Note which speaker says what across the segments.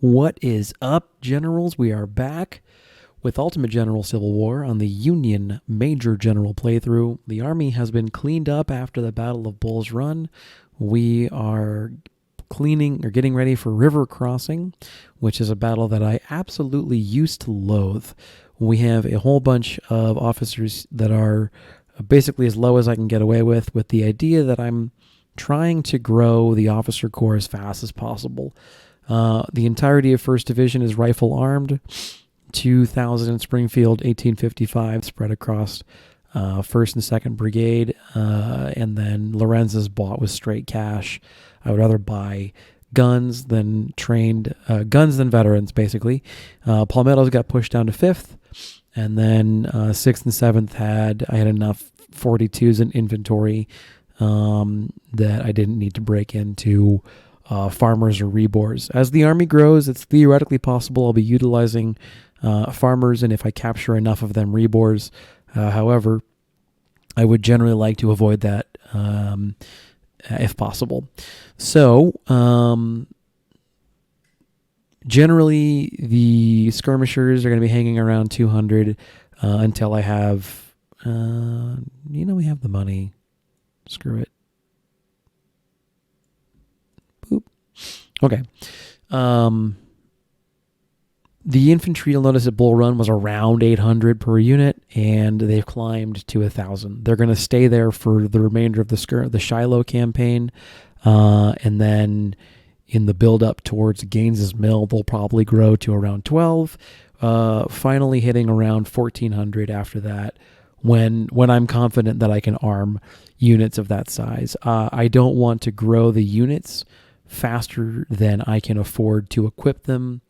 Speaker 1: What is up, generals? We are back with Ultimate General Civil War on the Union Major General playthrough. The army has been cleaned up after the Battle of Bull's Run. We are getting ready for River Crossing, which is a battle that I absolutely used to loathe. We have a whole bunch of officers that are basically as low as I can get away with the idea that I'm trying to grow the officer corps as fast as possible. The entirety of 1st Division is rifle armed. 2,000 in Springfield, 1855 spread across 1st and 2nd Brigade, and then Lorenz is bought with straight cash. I would rather buy guns than veterans, basically. Palmetto's got pushed down to 5th, and then 6th and 7th I had enough 42s in inventory that I didn't need to break into farmers or rebores. As the army grows, it's theoretically possible I'll be utilizing farmers, and if I capture enough of them, rebores. However, I would generally like to avoid that if possible. So, generally, the skirmishers are going to be hanging around 200 until I have, we have the money. Screw it. Boop. Okay. The infantry, you'll notice at Bull Run, was around 800 per unit, and they've climbed to 1,000. They're going to stay there for the remainder of the Shiloh campaign, and then in the build-up towards Gaines's Mill, they'll probably grow to around 12, finally hitting around 1,400 after that, when I'm confident that I can arm units of that size. I don't want to grow the units faster than I can afford to equip them,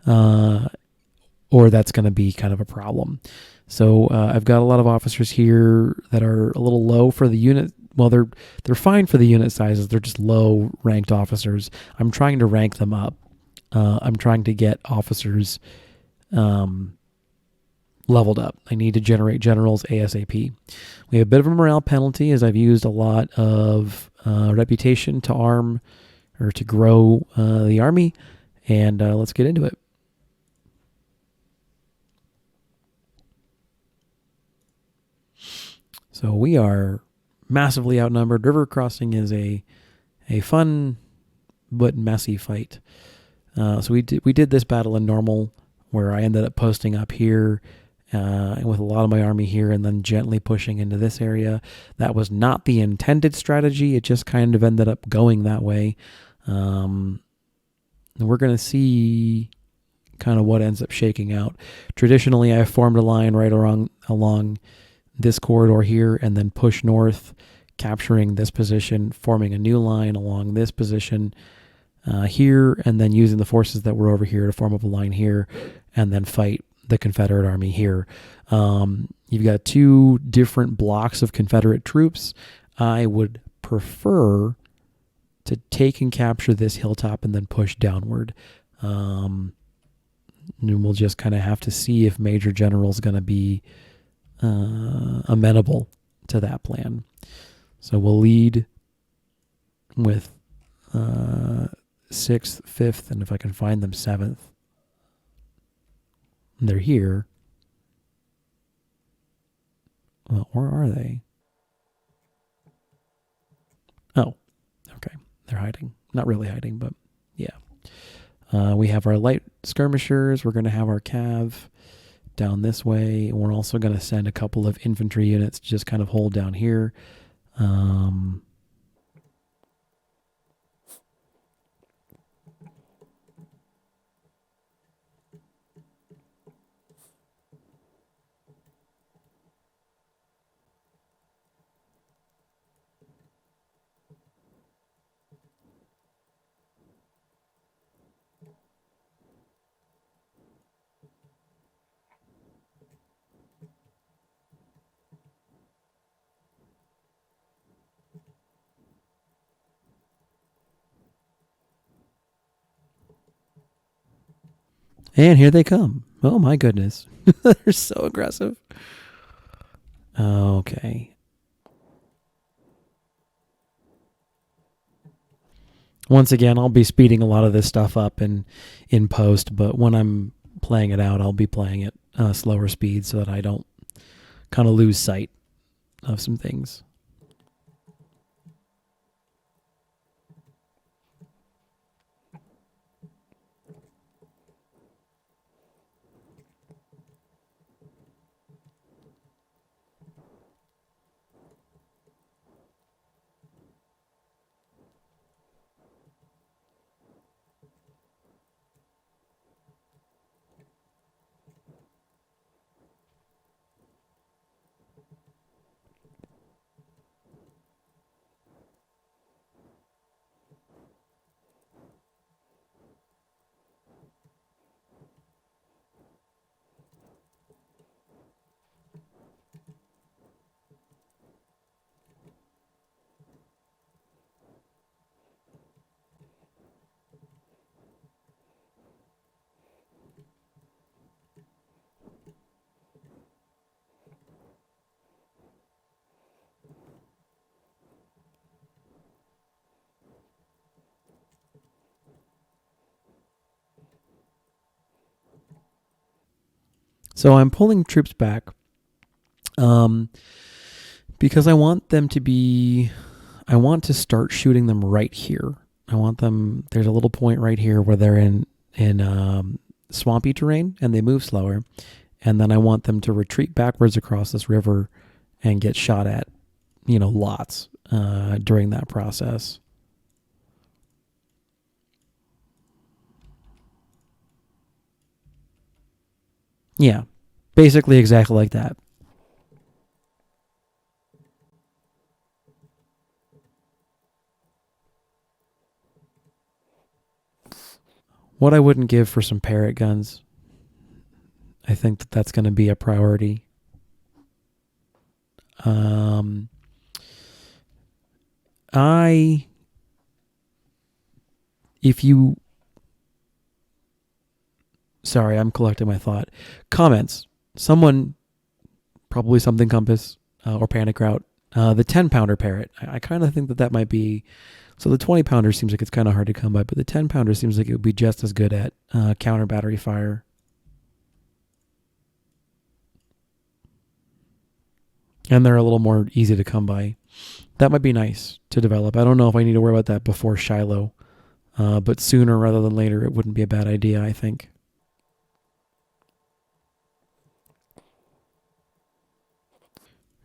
Speaker 1: or that's going to be kind of a problem. So I've got a lot of officers here that are a little low for the unit. Well, they're fine for the unit sizes. They're just low ranked officers. I'm trying to rank them up. I'm trying to get officers leveled up. I need to generate generals ASAP. We have a bit of a morale penalty as I've used a lot of reputation to arm or to grow the army. And let's get into it. So we are massively outnumbered. River Crossing is a fun but messy fight. So we did this battle in normal, where I ended up posting up here with a lot of my army here and then gently pushing into this area. That was not the intended strategy. It just kind of ended up going that way. And we're going to see kind of what ends up shaking out. Traditionally, I formed a line right along this corridor here and then push north, capturing this position, forming a new line along this position here, and then using the forces that were over here to form up a line here and then fight the Confederate army here. You've got two different blocks of Confederate troops. I would prefer to take and capture this hilltop and then push downward. And we'll just kind of have to see if Major General's going to be amenable to that plan. So we'll lead with 6th, 5th, and if I can find them 7th. They're here. Well, where are they? Oh, okay. They're hiding. Not really hiding, but yeah. We have our light skirmishers. We're going to have our cav down this way. We're also going to send a couple of infantry units to just kind of hold down here. And here they come. Oh my goodness. They're so aggressive. Okay. Once again, I'll be speeding a lot of this stuff up in post, but when I'm playing it out, I'll be playing it slower speed so that I don't kind of lose sight of some things. So I'm pulling troops back um, because I want them to be. I want to start shooting them right here. I want them. There's a little point right here where they're in swampy terrain and they move slower, and then I want them to retreat backwards across this river and get shot at, lots during that process. Yeah, basically exactly like that. What I wouldn't give for some parrot guns. I think that that's going to be a priority. Um, I, if you, sorry, I'm collecting my thought. Comments. Someone, probably something compass or panic route. The 10-pounder parrot. I kind of think that that might be. So the 20-pounder seems like it's kind of hard to come by, but the 10-pounder seems like it would be just as good at counter battery fire. And they're a little more easy to come by. That might be nice to develop. I don't know if I need to worry about that before Shiloh, but sooner rather than later, it wouldn't be a bad idea, I think.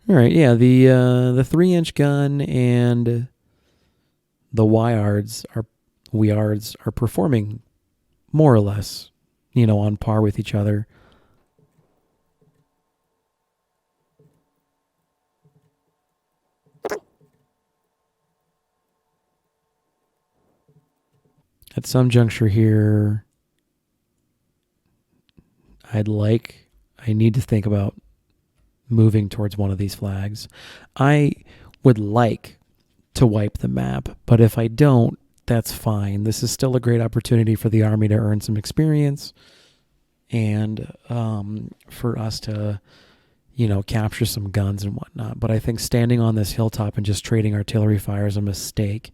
Speaker 1: All right, yeah, the 3-inch gun and the Weards are performing more or less, on par with each other. At some juncture here, I need to think about moving towards one of these flags. I would like to wipe the map, but if I don't, that's fine. This is still a great opportunity for the Army to earn some experience and for us to, capture some guns and whatnot. But I think standing on this hilltop and just trading artillery fire is a mistake.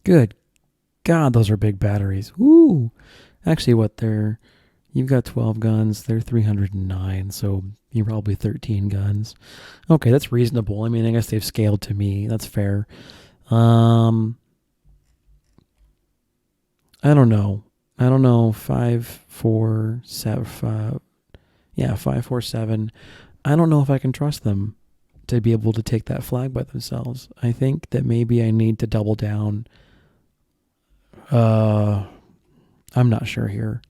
Speaker 1: Good God, those are big batteries. Woo! Actually, you've got 12 guns. They're 309, so you're probably 13 guns. Okay, that's reasonable. I mean, I guess they've scaled to me. That's fair. Um, I don't know. I don't know. 547. Yeah, 547. I don't know if I can trust them to be able to take that flag by themselves. I think that maybe I need to double down. Uh, I'm not sure here.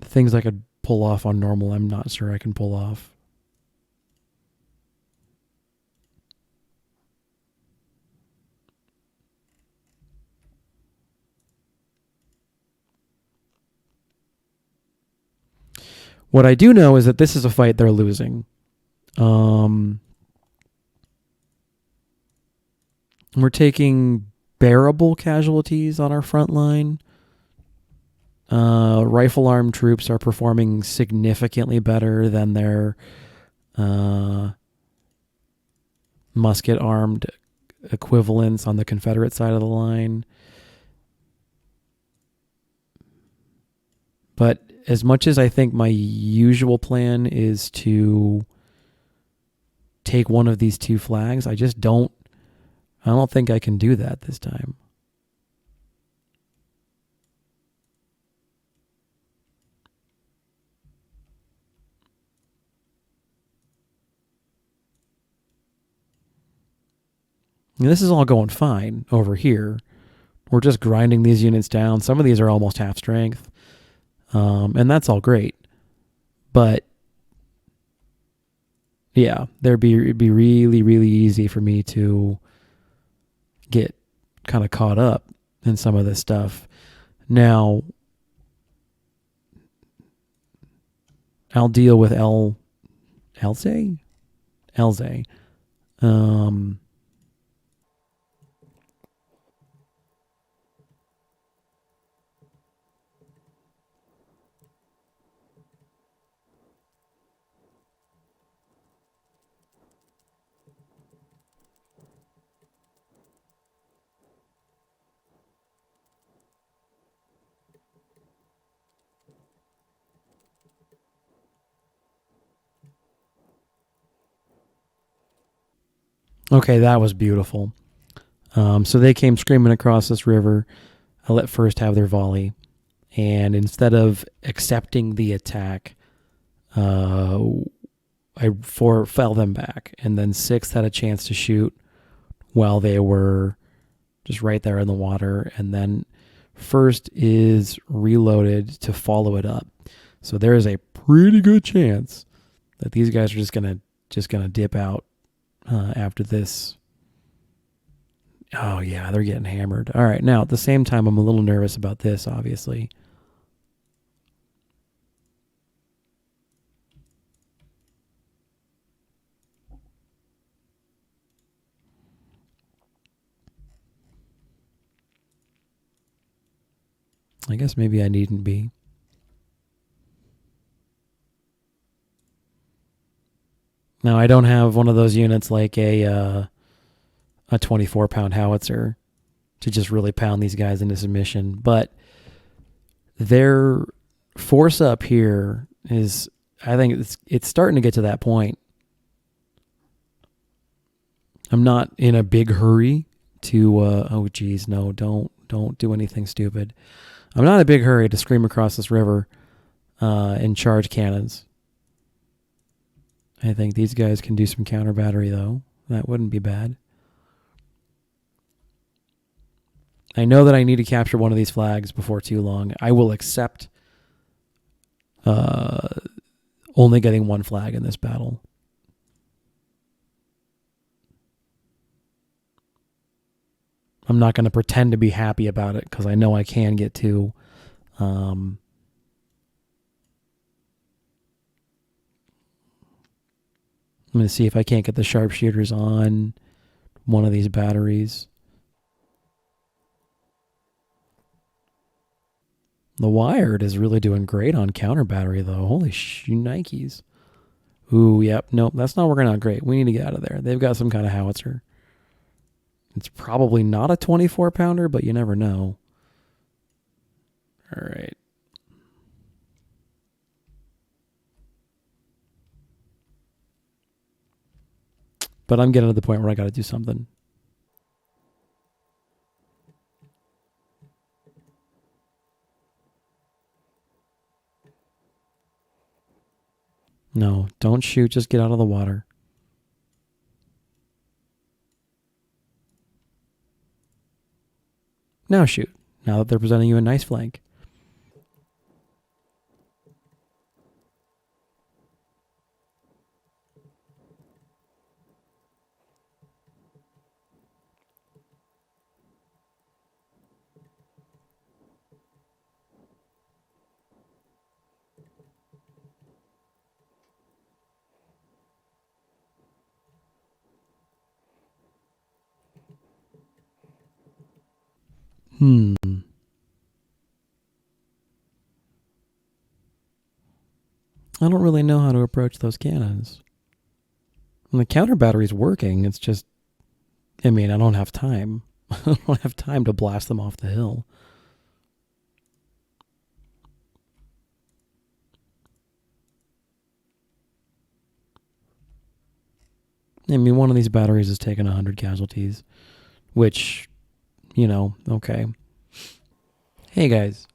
Speaker 1: Things I could pull off on normal, I'm not sure I can pull off. What I do know is that this is a fight they're losing. We're taking bearable casualties on our front line. Rifle armed troops are performing significantly better than their musket armed equivalents on the Confederate side of the line. But as much as I think my usual plan is to take one of these two flags, I don't think I can do that this time. And this is all going fine over here. We're just grinding these units down. Some of these are almost half strength. And that's all great. But yeah, it'd be really, really easy for me to get kind of caught up in some of this stuff. Now, I'll deal with Elze. Okay, that was beautiful. So they came screaming across this river. I let first have their volley. And instead of accepting the attack, I fell them back. And then sixth had a chance to shoot while they were just right there in the water. And then first is reloaded to follow it up. So there is a pretty good chance that these guys are just gonna dip out after this. Oh yeah, they're getting hammered. All right, now at the same time, I'm a little nervous about this, obviously. I guess maybe I needn't be. Now I don't have one of those units like a 24-pound howitzer to just really pound these guys into submission, but their force up here is, I think it's starting to get to that point. I'm not in a big hurry to oh geez, no, don't do anything stupid. I'm not in a big hurry to scream across this river and charge cannons. I think these guys can do some counter battery though. That wouldn't be bad. I know that I need to capture one of these flags before too long. I will accept only getting one flag in this battle. I'm not going to pretend to be happy about it because I know I can get two. I'm going to see if I can't get the sharpshooters on one of these batteries. The Wired is really doing great on counter battery, though. Holy Nikes. Ooh, yep. Nope, that's not working out great. We need to get out of there. They've got some kind of howitzer. It's probably not a 24-pounder, but you never know. All right. But I'm getting to the point where I got to do something. No, don't shoot. Just get out of the water. Now shoot. Now that they're presenting you a nice flank. Hmm. I don't really know how to approach those cannons. And the counter battery's working. It's just, I mean, I don't have time. I don't have time to blast them off the hill. I mean, one of these batteries has taken 100 casualties, which, okay. Hey guys,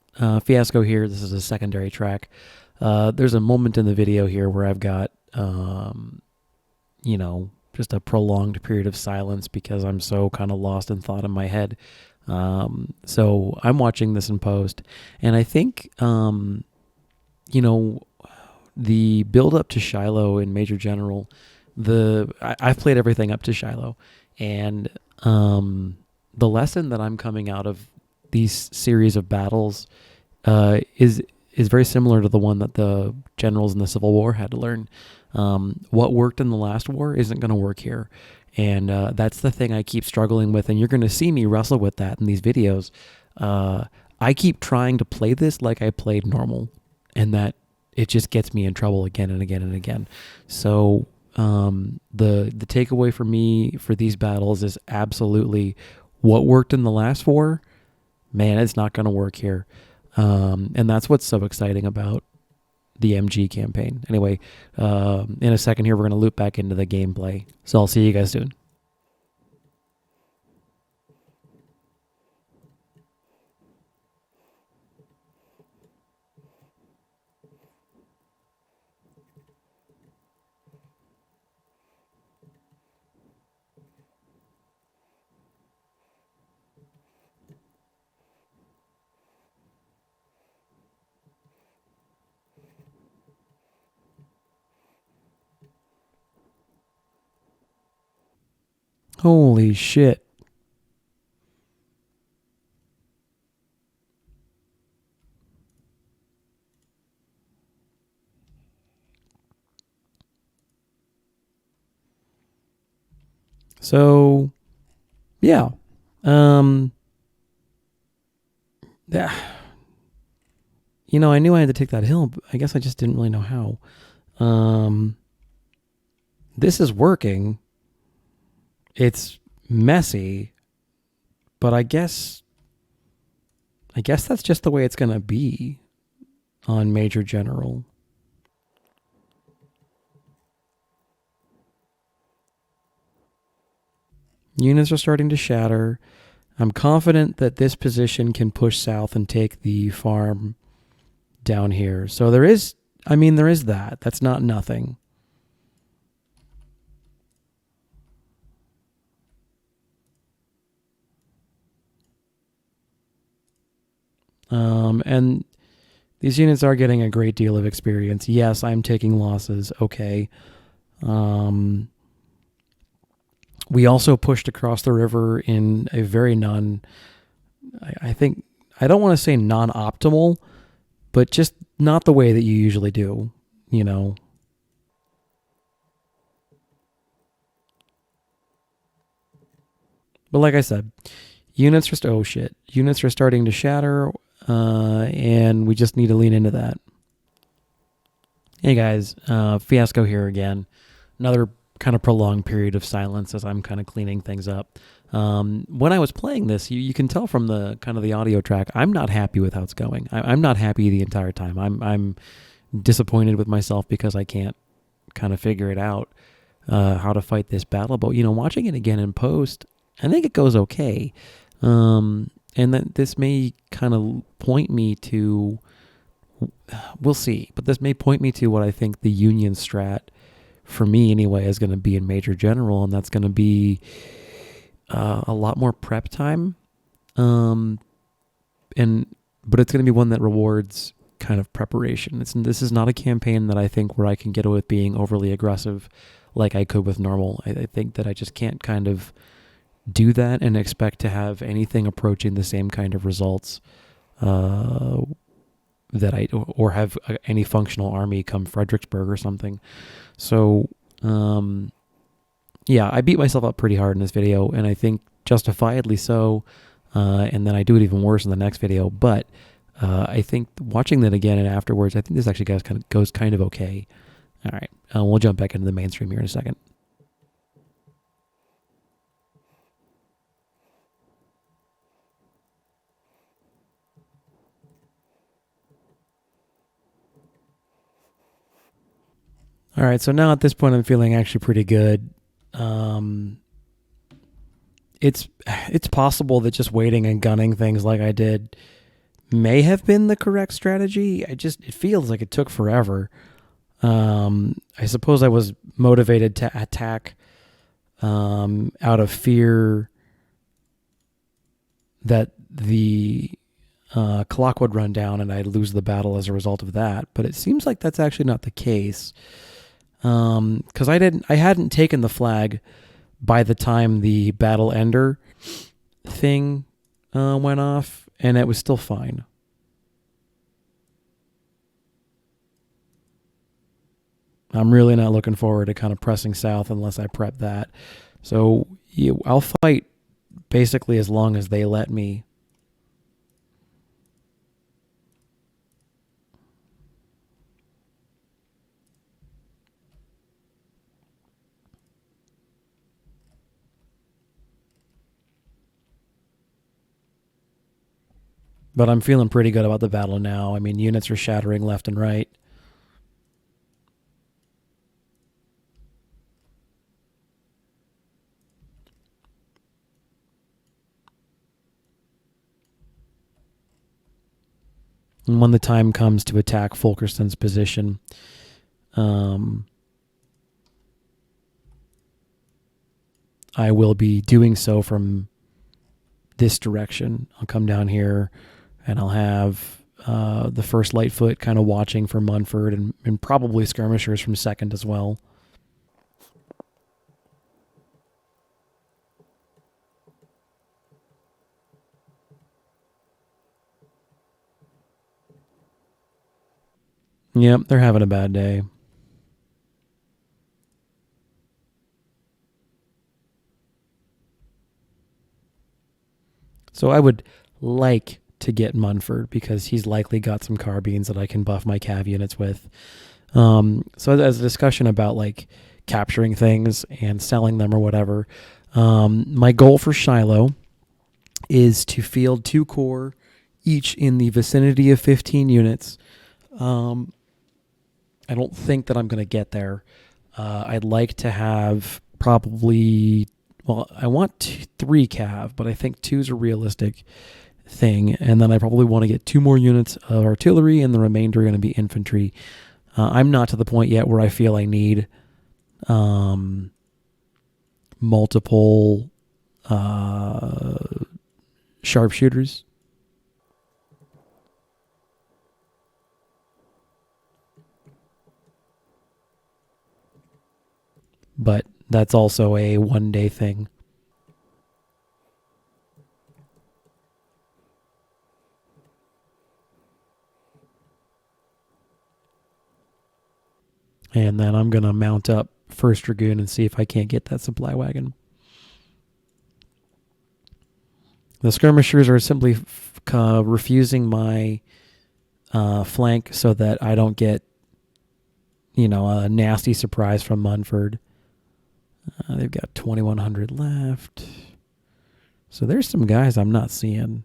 Speaker 1: Fiasco here. This is a secondary track. There's a moment in the video here where I've got, just a prolonged period of silence because I'm so kind of lost in thought in my head. So I'm watching this in post, and I think, the build up to Shiloh in Major General, I've played everything up to Shiloh, and the lesson that I'm coming out of these series of battles is very similar to the one that the generals in the Civil War had to learn. What worked in the last war isn't going to work here. And that's the thing I keep struggling with. And you're going to see me wrestle with that in these videos. I keep trying to play this like I played normal. And that it just gets me in trouble again and again and again. So the takeaway for me for these battles is absolutely what worked in the last war. Man, it's not going to work here. And that's what's so exciting about the MG campaign. Anyway, in a second here, we're going to loop back into the gameplay. So I'll see you guys soon. Holy shit. So, yeah. Yeah. I knew I had to take that hill, but I guess I just didn't really know how. This is working. It's messy, but I guess that's just the way it's going to be on Major General. Units are starting to shatter. I'm confident that this position can push south and take the farm down here. So there is that. That's not nothing. And these units are getting a great deal of experience. Yes, I'm taking losses. Okay. We also pushed across the river in a very I don't want to say non-optimal, but just not the way that you usually do, But like I said, units are starting to shatter, and we just need to lean into that. Hey guys, Fiasco here again. Another kind of prolonged period of silence as I'm kind of cleaning things up. When I was playing this, you can tell from the kind of the audio track, I'm not happy with how it's going. I'm not happy the entire time. I'm disappointed with myself because I can't kind of figure it out, how to fight this battle. But, watching it again in post, I think it goes okay. And that this may kind of point me to, we'll see, but this may point me to what I think the Union strat, for me anyway, is going to be in Major General, and that's going to be a lot more prep time. But it's going to be one that rewards kind of preparation. This is not a campaign that I think where I can get away with being overly aggressive like I could with normal. I think that I just can't kind of do that and expect to have anything approaching the same kind of results or have any functional army come Fredericksburg or something. So, I beat myself up pretty hard in this video, and I think justifiably so. and then I do it even worse in the next video. But I think watching that again and afterwards, I think this actually goes kind of okay. All right, we'll jump back into the mainstream here in a second. All right, so now at this point, I'm feeling actually pretty good. It's possible that just waiting and gunning things like I did may have been the correct strategy. It feels like it took forever. I suppose I was motivated to attack out of fear that the clock would run down and I'd lose the battle as a result of that. But it seems like that's actually not the case, because I hadn't taken the flag by the time the battle ender thing went off, and it was still fine. I'm really not looking forward to kind of pressing south unless I prep that. So I'll fight basically as long as they let me. But I'm feeling pretty good about the battle now. I mean, units are shattering left and right. And when the time comes to attack Fulkerson's position, I will be doing so from this direction. I'll come down here and I'll have the first Lightfoot kind of watching for Munford, and probably skirmishers from second as well. Yep, they're having a bad day. So I would like to get Munford because he's likely got some carbines that I can buff my cav units with. So as a discussion about like capturing things and selling them or whatever, my goal for Shiloh is to field 2 corps, each in the vicinity of 15 units. I don't think that I'm going to get there. I'd like to have probably, well, I want 3 cav, but I think 2 is a realistic thing. And then I probably want to get 2 more units of artillery, and the remainder are going to be infantry. I'm not to the point yet where I feel I need multiple sharpshooters. But that's also a one-day thing. And then I'm going to mount up 1st Dragoon and see if I can't get that supply wagon. The skirmishers are simply refusing my flank so that I don't get, a nasty surprise from Munford. They've got 2,100 left. So there's some guys I'm not seeing.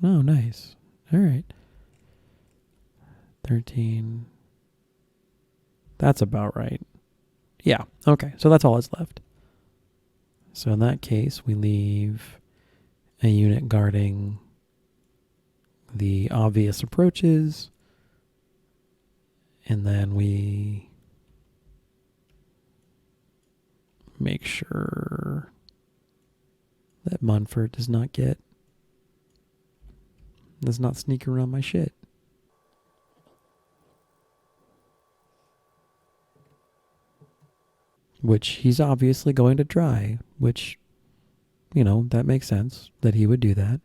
Speaker 1: Oh, nice. All right. 13. That's about right. Yeah. Okay. So that's all that's left. So in that case, we leave a unit guarding the obvious approaches. And then we make sure that Munford does not get Let's not sneak around my shit. Which he's obviously going to try, which, that makes sense that he would do that.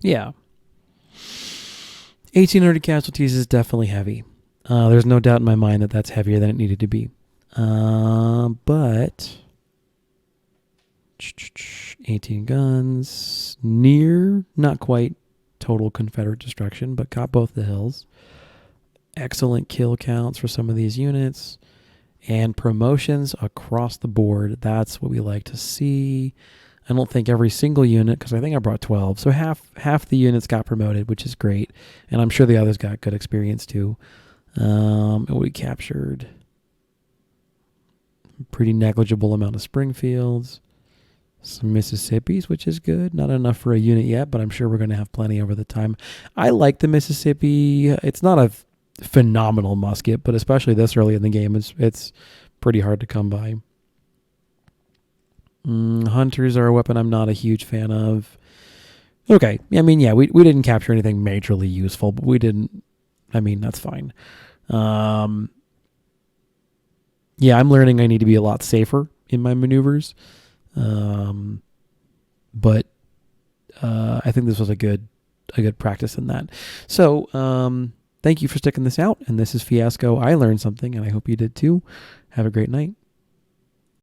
Speaker 1: Yeah. 1,800 casualties is definitely heavy. There's no doubt in my mind that that's heavier than it needed to be. But 18 guns, near, not quite total Confederate destruction, but got both the hills. Excellent kill counts for some of these units. And promotions across the board. That's what we like to see. I don't think every single unit, because I think I brought 12. So half the units got promoted, which is great. And I'm sure the others got good experience too. And we captured a pretty negligible amount of Springfields. Some Mississippis, which is good. Not enough for a unit yet, but I'm sure we're going to have plenty over the time. I like the Mississippi. It's not a phenomenal musket, but especially this early in the game, it's pretty hard to come by. Hunters are a weapon I'm not a huge fan of. Okay, I mean, yeah, we didn't capture anything majorly useful, but we didn't. I mean, that's fine. Yeah, I'm learning I need to be a lot safer in my maneuvers. But I think this was a good practice in that. So thank you for sticking this out. And this is Fiasco. I learned something, and I hope you did too. Have a great night.